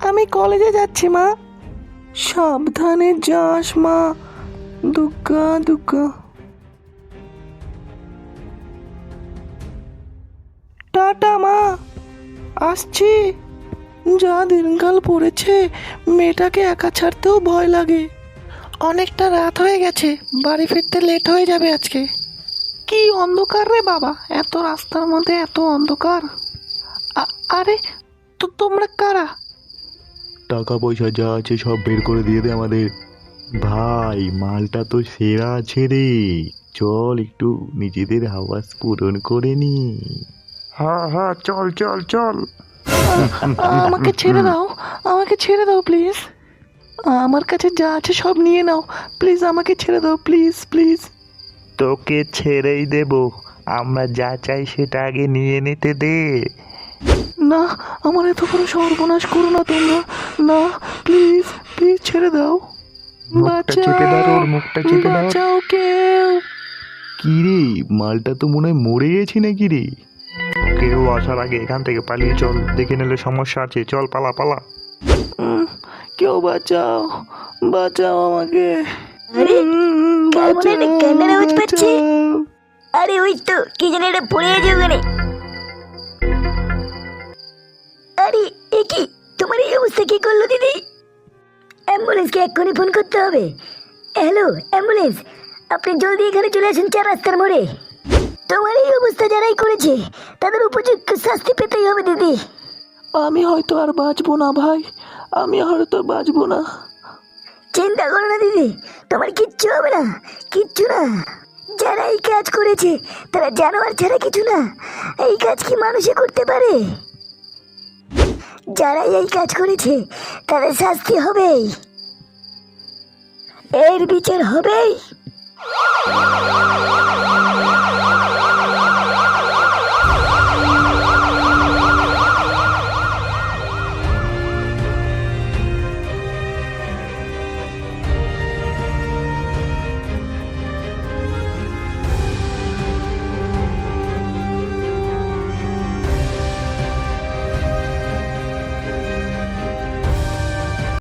আমি কলেজে যাচ্ছি মা। সাবধানে যাস মা। দুগ্গা দুগ্গা। টাটা মা, আসছি। যা দিনকাল পড়েছে, মেয়েটাকে একা ছাড়তেও ভয় লাগে। অনেকটা রাত হয়ে গেছে, বাড়ি ফিরতে লেট হয়ে যাবে আজকে। কি অন্ধকার রে বাবা, এত রাস্তার মধ্যে এত অন্ধকার। আরে তো তোমরা কারা? টাকা পয়সা যা আছে সব বের করে দিয়ে দে আমাদের। ভাই মালটা তো সেরা আছে রে, চল একটু নিজেদের হাওয়াস পূরণ করে নি। হ্যাঁ হ্যাঁ, চল চল চল। আমাকে ছেড়ে দাও, আমাকে ছেড়ে দাও প্লিজ। আমার কাছে যা আছে সব নিয়ে নাও প্লিজ, আমাকে ছেড়ে দাও প্লিজ প্লিজ। তোকে ছেড়েই দেব, আমরা যা চাই সেটা আগে নিয়ে নিতে দে। না, আমার এত বড় সর্বনাশ করো না তোমরা। না, প্লিজ প্লিজ ছেড়ে দাও। মুখটা চেপে ধর ওর, মুখটা চেপে ধর। বাঁচাও কেউ। কি রে, মালটা তো মনে হয় মরে গেছি নাকি রে? কেউ আসার আগে এখান থেকে পালিয়ে চল, দেখে নিলে সমস্যা আছে। চল পালা পালা। কেউ বাঁচাও, বাঁচাও আমাকে। আরে, কার মনে একটা কান্নার আওয়াজ পাচ্ছি? বাঁচাও। আরে ওই তো কি যেন এটা পড়ে আছে ওখানে। আরে এ কি, তোমার এই অবস্থা কি করলো দিদি? অ্যাম্বুলেন্সকে এক্ষুনি ফোন করতে হবে। হ্যালো অ্যাম্বুলেন্স, আপনি জলদি এখানে চলে আসুন, 4 রাস্তার মোড়ে। তোমার এই অবস্থা যারাই করেছে তাদের উপযুক্ত শাস্তি পেতেই হবে দিদি। আমি হয়তো আর বাঁচবো না ভাই, আমি হয়তো বাঁচবো না। চিন্তা করো না দিদি, তোমার কিচ্ছু হবে না, কিচ্ছু না। যারা এই কাজ করেছে তারা জানোয়ার ছাড়া কিছু না। এই কাজ কি মানুষে করতে পারে? যারা এই কাজ করেছে তাদের শাস্তি হবেই, এর বিচার হবেই।